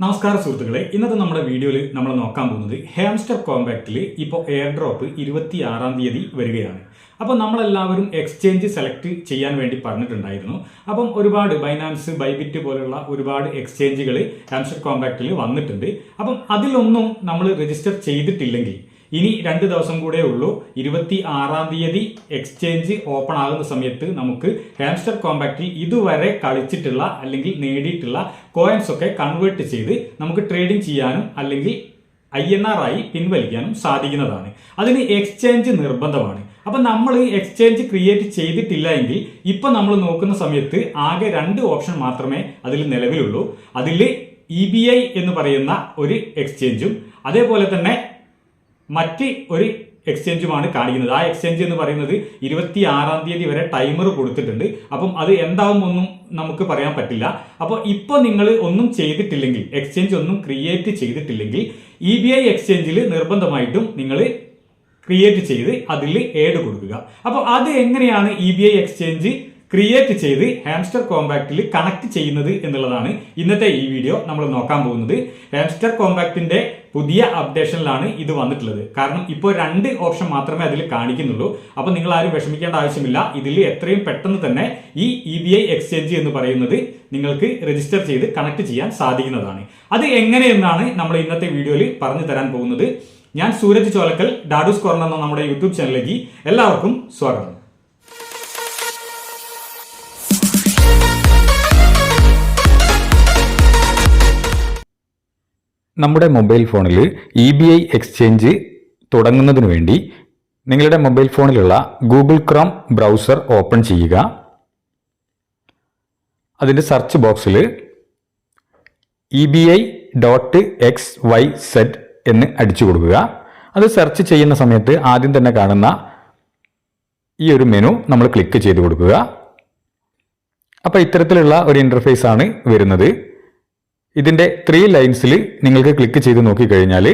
നമസ്കാരം സുഹൃത്തുക്കളെ, ഇന്നത്തെ നമ്മുടെ വീഡിയോയിൽ നമ്മൾ നോക്കാൻ പോകുന്നത് ഹാംസ്റ്റർ കോമ്പാക്റ്റിൽ ഇപ്പോൾ എയർ ഡ്രോപ്പ് 26-ാം തീയതി വരികയാണ്. അപ്പോൾ നമ്മളെല്ലാവരും എക്സ്ചേഞ്ച് സെലക്ട് ചെയ്യാൻ വേണ്ടി പറഞ്ഞിട്ടുണ്ടായിരുന്നു. അപ്പം ഒരുപാട് ബൈനാൻസ്, ബൈബിറ്റ് പോലുള്ള ഒരുപാട് എക്സ്ചേഞ്ചുകൾ ഹാംസ്റ്റർ കോമ്പാക്റ്റിൽ വന്നിട്ടുണ്ട്. അപ്പം അതിലൊന്നും നമ്മൾ രജിസ്റ്റർ ചെയ്തിട്ടില്ലെങ്കിൽ ഇനി 2 ദിവസം കൂടെ ഉള്ളൂ. 26-ാം തീയതി എക്സ്ചേഞ്ച് ഓപ്പൺ ആകുന്ന സമയത്ത് നമുക്ക് ഹാംസ്റ്റർ കോമ്പാക്റ്റിൽ ഇതുവരെ കളിച്ചിട്ടുള്ള അല്ലെങ്കിൽ നേടിയിട്ടുള്ള കോയിൻസ് ഒക്കെ കൺവേർട്ട് ചെയ്ത് നമുക്ക് ട്രേഡിംഗ് ചെയ്യാനും അല്ലെങ്കിൽ INR ആയി പിൻവലിക്കാനും സാധിക്കുന്നതാണ്. അതിന് എക്സ്ചേഞ്ച് നിർബന്ധമാണ്. അപ്പം നമ്മൾ എക്സ്ചേഞ്ച് ക്രിയേറ്റ് ചെയ്തിട്ടില്ല എങ്കിൽ ഇപ്പം നമ്മൾ നോക്കുന്ന സമയത്ത് ആകെ 2 ഓപ്ഷൻ മാത്രമേ അതിൽ നിലവിലുള്ളൂ. അതിൽ EBI എന്ന് പറയുന്ന ഒരു എക്സ്ചേഞ്ചും അതേപോലെ തന്നെ മറ്റ് ഒരു എക്സ്ചേഞ്ചുമാണ് കാണിക്കുന്നത്. ആ എക്സ്ചേഞ്ച് എന്ന് പറയുന്നത് 26-ാം തീയതി വരെ ടൈമർ കൊടുത്തിട്ടുണ്ട്. അപ്പം അത് എന്താവുമൊന്നും നമുക്ക് പറയാൻ പറ്റില്ല. അപ്പോൾ ഇപ്പോൾ നിങ്ങൾ ഒന്നും ചെയ്തിട്ടില്ലെങ്കിൽ, എക്സ്ചേഞ്ച് ഒന്നും ക്രിയേറ്റ് ചെയ്തിട്ടില്ലെങ്കിൽ EBI എക്സ്ചേഞ്ചിൽ നിർബന്ധമായിട്ടും നിങ്ങൾ ക്രിയേറ്റ് ചെയ്ത് അതിൽ ഏഡ് കൊടുക്കുക. അപ്പോൾ അത് എങ്ങനെയാണ് EBI എക്സ്ചേഞ്ച് ക്രിയേറ്റ് ചെയ്ത് ഹാംസ്റ്റർ കോമ്പാക്റ്റിൽ കണക്ട് ചെയ്യുന്നത് എന്നുള്ളതാണ് ഇന്നത്തെ ഈ വീഡിയോ നമ്മൾ നോക്കാൻ പോകുന്നത്. ഹാംസ്റ്റർ കോമ്പാക്റ്റിന്റെ പുതിയ അപ്ഡേഷനിലാണ് ഇത് വന്നിട്ടുള്ളത്. കാരണം ഇപ്പോൾ 2 ഓപ്ഷൻ മാത്രമേ അതിൽ കാണിക്കുന്നുള്ളൂ. അപ്പോൾ നിങ്ങൾ ആരും വിഷമിക്കേണ്ട ആവശ്യമില്ല. ഇതിൽ എത്രയും പെട്ടെന്ന് തന്നെ ഈ EBI എക്സ്ചേഞ്ച് എന്ന് പറയുന്നത് നിങ്ങൾക്ക് രജിസ്റ്റർ ചെയ്ത് കണക്ട് ചെയ്യാൻ സാധിക്കുന്നതാണ്. അത് എങ്ങനെയെന്നാണ് നമ്മൾ ഇന്നത്തെ വീഡിയോയിൽ പറഞ്ഞു തരാൻ പോകുന്നത്. ഞാൻ സൂരജ് ചോലക്കൽ, ഡാഡൂസ് കോർണർ എന്ന നമ്മുടെ യൂട്യൂബ് ചാനലിലേക്ക് എല്ലാവർക്കും സ്വാഗതം. നമ്മുടെ മൊബൈൽ ഫോണിൽ EBI എക്സ്ചേഞ്ച് തുടങ്ങുന്നതിന് വേണ്ടി നിങ്ങളുടെ മൊബൈൽ ഫോണിലുള്ള ഗൂഗിൾ ക്രോം ബ്രൗസർ ഓപ്പൺ ചെയ്യുക. അതിൻ്റെ സെർച്ച് ബോക്സിൽ EBI.xyz എന്ന് അടിച്ചു കൊടുക്കുക. അത് സെർച്ച് ചെയ്യുന്ന സമയത്ത് ആദ്യം തന്നെ കാണുന്ന ഈ ഒരു മെനു നമ്മൾ ക്ലിക്ക് ചെയ്ത് കൊടുക്കുക. അപ്പോൾ ഇത്തരത്തിലുള്ള ഒരു ഇൻ്റർഫേസ് ആണ് വരുന്നത്. ഇതിൻ്റെ 3 ലൈൻസിൽ നിങ്ങൾക്ക് ക്ലിക്ക് ചെയ്ത് നോക്കിക്കഴിഞ്ഞാൽ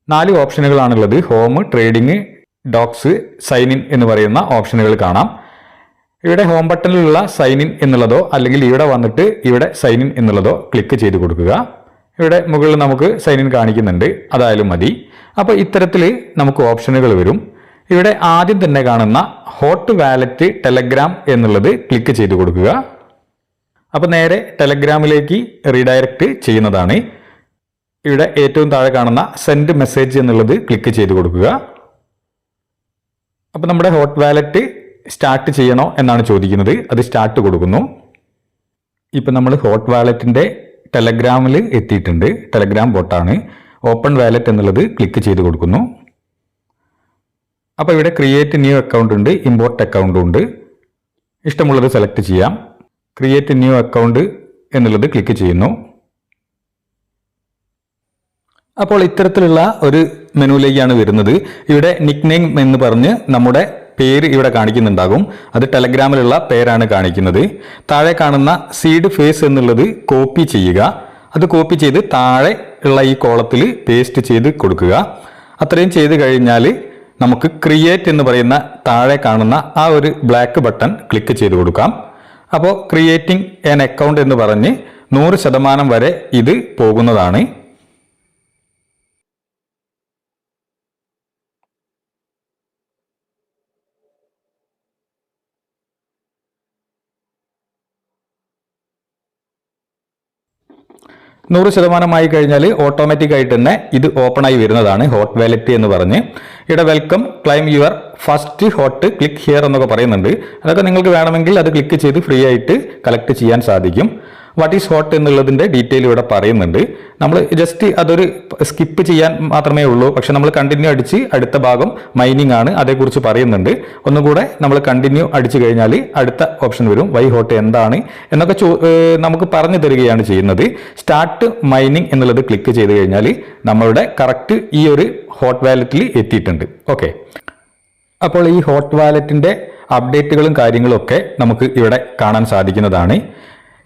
4 ഓപ്ഷനുകളാണുള്ളത്. Home, trading, docs, sign in എന്ന് പറയുന്ന ഓപ്ഷനുകൾ കാണാം. ഇവിടെ ഹോം ബട്ടണിലുള്ള സൈൻ ഇൻ എന്നുള്ളതോ അല്ലെങ്കിൽ ഇവിടെ വന്നിട്ട് ഇവിടെ സൈൻ ഇൻ എന്നുള്ളതോ ക്ലിക്ക് ചെയ്ത് കൊടുക്കുക. ഇവിടെ മുകളിൽ നമുക്ക് സൈൻ ഇൻ കാണിക്കുന്നുണ്ട്, അതായാലും മതി. അപ്പോൾ ഇത്തരത്തിൽ നമുക്ക് ഓപ്ഷനുകൾ വരും. ഇവിടെ ആദ്യം തന്നെ കാണുന്ന ഹോട്ട് വാലറ്റ് ടെലഗ്രാം എന്നുള്ളത് ക്ലിക്ക് ചെയ്ത് കൊടുക്കുക. അപ്പോൾ നേരെ ടെലഗ്രാമിലേക്ക് റീഡയറക്റ്റ് ചെയ്യുന്നതാണ്. ഇവിടെ ഏറ്റവും താഴെ കാണുന്ന സെൻഡ് മെസ്സേജ് എന്നുള്ളത് ക്ലിക്ക് ചെയ്ത് കൊടുക്കുക. അപ്പോൾ നമ്മുടെ ഹോട്ട് വാലറ്റ് സ്റ്റാർട്ട് ചെയ്യണോ എന്നാണ് ചോദിക്കുന്നത്. അത് സ്റ്റാർട്ട് കൊടുക്കുന്നു. ഇപ്പം നമ്മൾ ഹോട്ട് വാലറ്റിൻ്റെ ടെലഗ്രാമിൽ എത്തിയിട്ടുണ്ട്. ടെലഗ്രാം ബോട്ടാണ്. ഓപ്പൺ വാലറ്റ് എന്നുള്ളത് ക്ലിക്ക് ചെയ്ത് കൊടുക്കുന്നു. അപ്പോൾ ഇവിടെ ക്രിയേറ്റ് ന്യൂ അക്കൗണ്ട് ഉണ്ട്, ഇമ്പോർട്ട് അക്കൗണ്ടും ഉണ്ട്. ഇഷ്ടമുള്ളത് സെലക്ട് ചെയ്യാം. ക്രിയേറ്റ് ന്യൂ അക്കൗണ്ട് എന്നുള്ളത് ക്ലിക്ക് ചെയ്യുന്നു. അപ്പോൾ ഇത്തരത്തിലുള്ള ഒരു മെനുവിലേക്കാണ് വരുന്നത്. ഇവിടെ നിക് നെയിം എന്ന് പറഞ്ഞ് നമ്മുടെ പേര് ഇവിടെ കാണിക്കുന്നുണ്ടാകും. അത് ടെലഗ്രാമിലുള്ള പേരാണ് കാണിക്കുന്നത്. താഴെ കാണുന്ന സീഡ് ഫേസ് എന്നുള്ളത് കോപ്പി ചെയ്യുക. അത് കോപ്പി ചെയ്ത് താഴെ ഉള്ള ഈ കോളത്തിൽ പേസ്റ്റ് ചെയ്ത് കൊടുക്കുക. അത്രയും ചെയ്ത് കഴിഞ്ഞാൽ നമുക്ക് ക്രിയേറ്റ് എന്ന് പറയുന്ന താഴെ കാണുന്ന ആ ഒരു ബ്ലാക്ക് ബട്ടൺ ക്ലിക്ക് ചെയ്ത് കൊടുക്കാം. അപ്പോൾ ക്രിയേറ്റിംഗ് ആൻ അക്കൗണ്ട് എന്ന് പറഞ്ഞ് 100% വരെ ഇത് പോകുന്നതാണ്. %100 കഴിഞ്ഞാൽ ഓട്ടോമാറ്റിക് ആയിട്ട് തന്നെ ഇത് ഓപ്പൺ ആയി വരുന്നതാണ്. ഹോട്ട് വാലറ്റ് എന്ന് പറഞ്ഞ് ഇവിടെ welcome claim your first hot click here എന്നൊക്കെ പറയുന്നുണ്ട്. അതൊക്കെ നിങ്ങൾക്ക് വേണമെങ്കിൽ അത് ക്ലിക്ക് ചെയ്ത് ഫ്രീ ആയിട്ട് കളക്ട് ചെയ്യാൻ സാധിക്കും. വാട്ട് ഈസ് ഹോട്ട് എന്നുള്ളതിൻ്റെ ഡീറ്റെയിൽ ഇവിടെ പറയുന്നുണ്ട്. നമ്മൾ ജസ്റ്റ് അതൊരു സ്കിപ്പ് ചെയ്യാൻ മാത്രമേ ഉള്ളൂ. പക്ഷെ നമ്മൾ കണ്ടിന്യൂ അടിച്ച് അടുത്ത ഭാഗം മൈനിങ് ആണ്, അതേക്കുറിച്ച് പറയുന്നുണ്ട്. ഒന്നുകൂടെ നമ്മൾ കണ്ടിന്യൂ അടിച്ചു കഴിഞ്ഞാൽ അടുത്ത ഓപ്ഷൻ വരും. വൈ ഹോട്ട് എന്താണ് എന്നൊക്കെ നമുക്ക് പറഞ്ഞു തരികയാണ് ചെയ്യുന്നത്. സ്റ്റാർട്ട് മൈനിങ് എന്നുള്ളത് ക്ലിക്ക് ചെയ്ത് കഴിഞ്ഞാൽ നമ്മളുടെ കറക്റ്റ് ഈ ഒരു ഹോട്ട് വാലറ്റിൽ എത്തിയിട്ടുണ്ട്. ഓക്കെ, അപ്പോൾ ഈ ഹോട്ട് വാലറ്റിൻ്റെ അപ്ഡേറ്റുകളും കാര്യങ്ങളും ഒക്കെ നമുക്ക് ഇവിടെ കാണാൻ സാധിക്കുന്നതാണ്.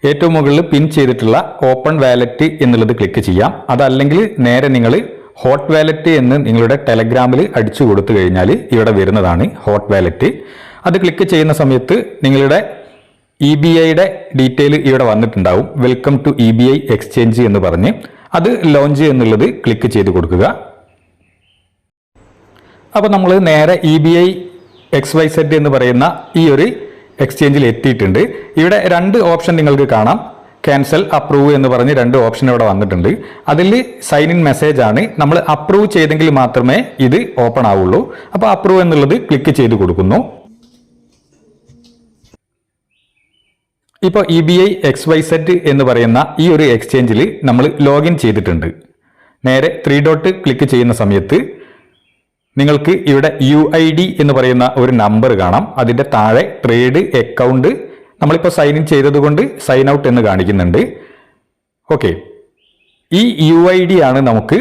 ഏറ്റവും മുകളിൽ പിൻ ചെയ്തിട്ടുള്ള ഓപ്പൺ വാലറ്റ് എന്നുള്ളത് ക്ലിക്ക് ചെയ്യാം. അതല്ലെങ്കിൽ നേരെ നിങ്ങൾ ഹോട്ട് വാലറ്റ് എന്ന് നിങ്ങളുടെ ടെലഗ്രാമിൽ അടിച്ചു കൊടുത്തു കഴിഞ്ഞാൽ ഇവിടെ വരുന്നതാണ് ഹോട്ട് വാലറ്റ്. അത് ക്ലിക്ക് ചെയ്യുന്ന സമയത്ത് നിങ്ങളുടെ EBIയുടെ ഡീറ്റെയിൽ ഇവിടെ വന്നിട്ടുണ്ടാവും. വെൽക്കം ടു EBI എക്സ്ചേഞ്ച് എന്ന് പറഞ്ഞ് അത് ലോഞ്ച് എന്നുള്ളത് ക്ലിക്ക് ചെയ്ത് കൊടുക്കുക. അപ്പോൾ നമ്മൾ നേരെ EBI XYZ എന്ന് പറയുന്ന ഈ ഒരു എക്സ്ചേഞ്ചിൽ എത്തിയിട്ടുണ്ട്. ഇവിടെ 2 ഓപ്ഷൻ നിങ്ങൾക്ക് കാണാം. ക്യാൻസൽ, അപ്രൂവ് എന്ന് പറഞ്ഞ് 2 ഓപ്ഷൻ ഇവിടെ വന്നിട്ടുണ്ട്. അതിൽ സൈൻ ഇൻ മെസ്സേജ് ആണ്. നമ്മൾ അപ്രൂവ് ചെയ്തെങ്കിൽ മാത്രമേ ഇത് ഓപ്പൺ ആവുള്ളൂ. അപ്പോൾ അപ്രൂവ് എന്നുള്ളത് ക്ലിക്ക് ചെയ്ത് കൊടുക്കുന്നു. ഇപ്പോൾ EBI XYZ എന്ന് പറയുന്ന ഈ ഒരു എക്സ്ചേഞ്ചിൽ നമ്മൾ ലോഗിൻ ചെയ്തിട്ടുണ്ട്. നേരെ 3 ഡോട്ട് ക്ലിക്ക് ചെയ്യുന്ന സമയത്ത് നിങ്ങൾക്ക് ഇവിടെ UID എന്ന് പറയുന്ന ഒരു നമ്പർ കാണാം. അതിൻ്റെ താഴെ ട്രേഡ് അക്കൗണ്ട് നമ്മളിപ്പോൾ സൈൻ ഇൻ ചെയ്തതുകൊണ്ട് സൈൻ ഔട്ട് എന്ന് കാണിക്കുന്നുണ്ട്. ഓക്കെ, ഈ UID ആണ് നമുക്ക്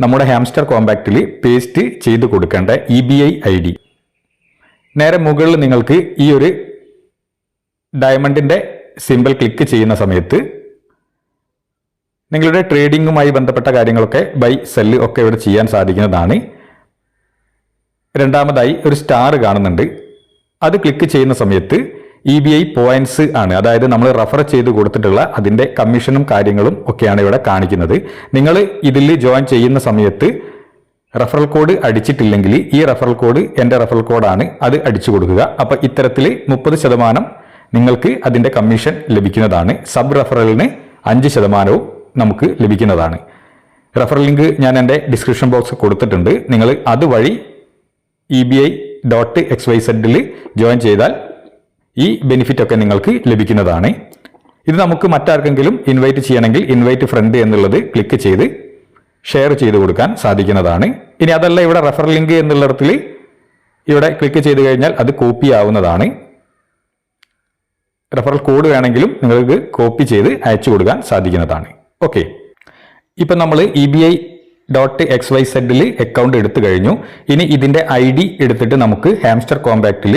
നമ്മുടെ ഹാംസ്റ്റർ കോമ്പാക്റ്റിൽ പേസ്റ്റ് ചെയ്ത് കൊടുക്കേണ്ട EBI ID. നേരെ മുകളിൽ നിങ്ങൾക്ക് ഈ ഒരു ഡയമണ്ടിൻ്റെ സിമ്പിൾ ക്ലിക്ക് ചെയ്യുന്ന സമയത്ത് നിങ്ങളുടെ ട്രേഡിങ്ങുമായി ബന്ധപ്പെട്ട കാര്യങ്ങളൊക്കെ ബൈ സെല്ല് ഒക്കെ ഇവിടെ ചെയ്യാൻ സാധിക്കുന്നതാണ്. രണ്ടാമതായി ഒരു സ്റ്റാർ കാണുന്നുണ്ട്. അത് ക്ലിക്ക് ചെയ്യുന്ന സമയത്ത് EBI പോയിന്റ്സ് ആണ്, അതായത് നമ്മൾ റെഫർ ചെയ്ത് കൊടുത്തിട്ടുള്ള അതിൻ്റെ കമ്മീഷനും കാര്യങ്ങളും ഒക്കെയാണ് ഇവിടെ കാണിക്കുന്നത്. നിങ്ങൾ ഇതിൽ ജോയിൻ ചെയ്യുന്ന സമയത്ത് റെഫറൽ കോഡ് അടിച്ചിട്ടില്ലെങ്കിൽ ഈ റെഫറൽ കോഡ് എൻ്റെ റെഫറൽ കോഡാണ്, അത് അടിച്ചു കൊടുക്കുക. അപ്പോൾ ഇത്തരത്തിൽ 30% നിങ്ങൾക്ക് അതിൻ്റെ കമ്മീഷൻ ലഭിക്കുന്നതാണ്. സബ് റെഫറലിന് 5% നമുക്ക് ലഭിക്കുന്നതാണ്. റെഫറൽ ലിങ്ക് ഞാൻ എൻ്റെ ഡിസ്ക്രിപ്ഷൻ ബോക്സ് കൊടുത്തിട്ടുണ്ട്. നിങ്ങൾ അതുവഴി EBI.XYZ ജോയിൻ ചെയ്താൽ ഈ ബെനിഫിറ്റ് ഒക്കെ നിങ്ങൾക്ക് ലഭിക്കുന്നതാണ്. ഇത് നമുക്ക് മറ്റാർക്കെങ്കിലും ഇൻവൈറ്റ് ചെയ്യണമെങ്കിൽ ഇൻവൈറ്റ് ഫ്രണ്ട് എന്നുള്ളത് ക്ലിക്ക് ചെയ്ത് ഷെയർ ചെയ്ത് കൊടുക്കാൻ സാധിക്കുന്നതാണ്. ഇനി അതല്ല, ഇവിടെ റെഫറൽ ലിങ്ക് എന്നുള്ളിടത്തിൽ ഇവിടെ ക്ലിക്ക് ചെയ്ത് കഴിഞ്ഞാൽ അത് കോപ്പി ആവുന്നതാണ്. റെഫറൽ കോഡ് വേണമെങ്കിലും നിങ്ങൾക്ക് കോപ്പി ചെയ്ത് അയച്ചു കൊടുക്കാൻ സാധിക്കുന്നതാണ്. ഓക്കെ, ഇപ്പം നമ്മൾ EBI.XYZ അക്കൗണ്ട് എടുത്തു കഴിഞ്ഞു. ഇനി ഇതിൻ്റെ ID എടുത്തിട്ട് നമുക്ക് ഹാംസ്റ്റർ കോമ്പാക്റ്റിൽ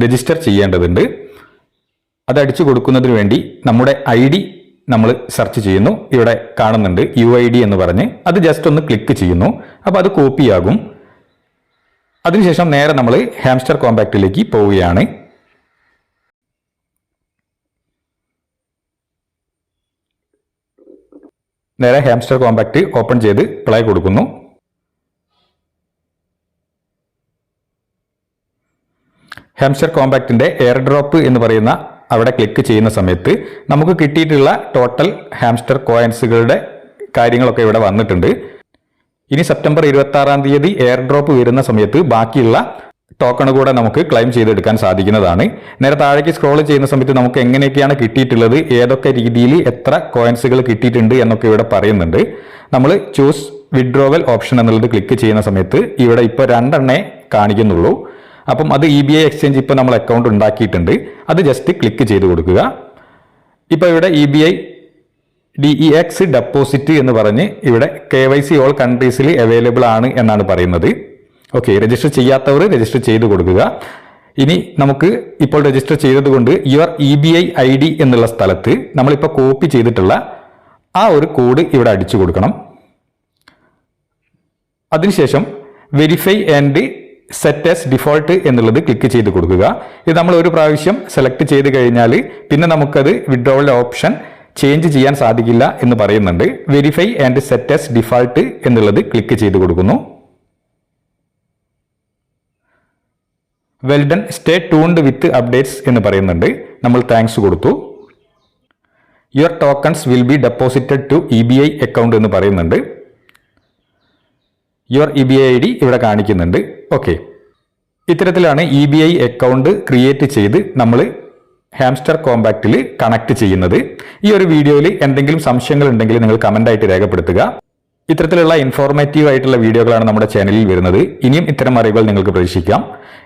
രജിസ്റ്റർ ചെയ്യേണ്ടതുണ്ട്. അത് അടിച്ചു കൊടുക്കുന്നതിന് വേണ്ടി നമ്മുടെ ID നമ്മൾ സെർച്ച് ചെയ്യുന്നു. ഇവിടെ കാണുന്നുണ്ട് UID എന്ന് പറഞ്ഞ്, അത് ജസ്റ്റ് ഒന്ന് ക്ലിക്ക് ചെയ്യുന്നു. അപ്പോൾ അത് കോപ്പിയാകും. അതിനുശേഷം നേരെ നമ്മൾ ഹാംസ്റ്റർ കോമ്പാക്റ്റിലേക്ക് പോവുകയാണ്. നേരെ ഹാംസ്റ്റർ കോമ്പാക്റ്റ് ഓപ്പൺ ചെയ്ത് പ്ലേ കൊടുക്കുന്നു. ഹാംസ്റ്റർ കോമ്പാക്റ്റിൻ്റെ എയർ ഡ്രോപ്പ് എന്ന് പറയുന്ന അവിടെ ക്ലിക്ക് ചെയ്യുന്ന സമയത്ത് നമുക്ക് കിട്ടിയിട്ടുള്ള ടോട്ടൽ ഹാംസ്റ്റർ കോയിൻസുകളുടെ കാര്യങ്ങളൊക്കെ ഇവിടെ വന്നിട്ടുണ്ട്. ഇനി സെപ്റ്റംബർ 26 എയർ ഡ്രോപ്പ് വരുന്ന സമയത്ത് ബാക്കിയുള്ള ടോക്കൺ കൂടെ നമുക്ക് ക്ലെയിം ചെയ്തെടുക്കാൻ സാധിക്കുന്നതാണ്. നേരെ താഴേക്ക് സ്ക്രോൾ ചെയ്യുന്ന സമയത്ത് നമുക്ക് എങ്ങനെയൊക്കെയാണ് കിട്ടിയിട്ടുള്ളത്, ഏതൊക്കെ രീതിയിൽ എത്ര കോയിൻസുകൾ കിട്ടിയിട്ടുണ്ട് എന്നൊക്കെ ഇവിടെ പറയുന്നുണ്ട്. നമ്മൾ ചൂസ് വിഡ്രോവൽ ഓപ്ഷൻ എന്നുള്ളത് ക്ലിക്ക് ചെയ്യുന്ന സമയത്ത് ഇവിടെ ഇപ്പോൾ 2 കാണിക്കുന്നുള്ളൂ. അപ്പം അത് EBI എക്സ്ചേഞ്ച് ഇപ്പോൾ നമ്മൾ അക്കൗണ്ട് ഉണ്ടാക്കിയിട്ടുണ്ട്. അത് ജസ്റ്റ് ക്ലിക്ക് ചെയ്ത് കൊടുക്കുക. ഇപ്പോൾ ഇവിടെ EBI DEX ഡെപ്പോസിറ്റ് എന്ന് പറഞ്ഞ് ഇവിടെ KYC ഓൾ കൺട്രീസിൽ അവൈലബിൾ ആണ് എന്നാണ് പറയുന്നത്. ഓക്കെ, രജിസ്റ്റർ ചെയ്യാത്തവർ രജിസ്റ്റർ ചെയ്ത് കൊടുക്കുക. ഇനി നമുക്ക് ഇപ്പോൾ രജിസ്റ്റർ ചെയ്തതുകൊണ്ട് യുവർ EBI ID എന്നുള്ള സ്ഥലത്ത് നമ്മളിപ്പോൾ കോപ്പി ചെയ്തിട്ടുള്ള ആ ഒരു കോഡ് ഇവിടെ അടിച്ചു കൊടുക്കണം. അതിനുശേഷം verify and set as default എന്നുള്ളത് ക്ലിക്ക് ചെയ്ത് കൊടുക്കുക. ഇത് നമ്മൾ ഒരു പ്രാവശ്യം സെലക്ട് ചെയ്ത് കഴിഞ്ഞാൽ പിന്നെ നമുക്കത് വിഡ്രോവൽ ഓപ്ഷൻ ചേഞ്ച് ചെയ്യാൻ സാധിക്കില്ല എന്ന് പറയുന്നുണ്ട്. Verify and set as default എന്നുള്ളത് ക്ലിക്ക് ചെയ്ത് കൊടുക്കുന്നു. Well done, stay tuned with updates എന്ന് പറയുന്നുണ്ട്. നമ്മൾ താങ്ക്സ് കൊടുത്തു. Your tokens will be deposited to EBI account എന്ന് പറയുന്നുണ്ട്. യുവർ EBI ID ഇവിടെ കാണിക്കുന്നുണ്ട്. ഓക്കെ, ഇത്തരത്തിലാണ് EBI അക്കൗണ്ട് ക്രിയേറ്റ് ചെയ്ത് നമ്മൾ ഹാംസ്റ്റർ കോമ്പാക്റ്റിൽ കണക്ട് ചെയ്യുന്നത്. ഈ ഒരു വീഡിയോയിൽ എന്തെങ്കിലും സംശയങ്ങൾ ഉണ്ടെങ്കിൽ നിങ്ങൾ കമൻ്റായിട്ട് രേഖപ്പെടുത്തുക. ഇത്തരത്തിലുള്ള ഇൻഫോർമേറ്റീവ് ആയിട്ടുള്ള വീഡിയോകളാണ് നമ്മുടെ ചാനലിൽ വരുന്നത്. ഇനിയും ഇത്തരം അറിവുകൾ നിങ്ങൾക്ക് പ്രതീക്ഷിക്കാം.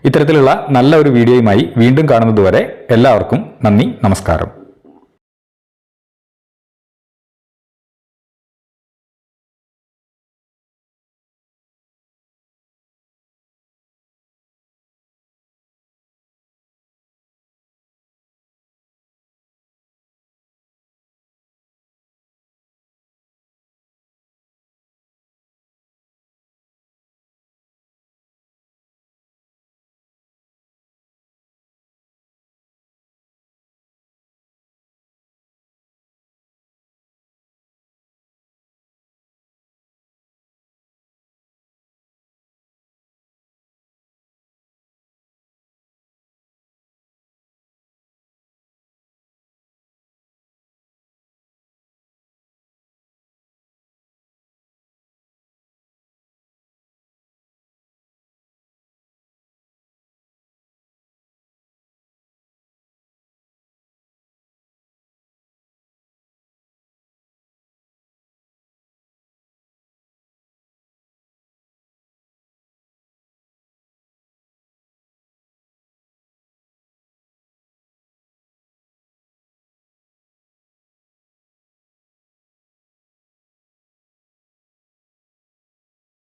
ഇത്തരത്തിലുള്ള നല്ല ഒരു വീഡിയോയുമായി വീണ്ടും കാണുന്നതുവരെ എല്ലാവർക്കും നന്ദി, നമസ്കാരം.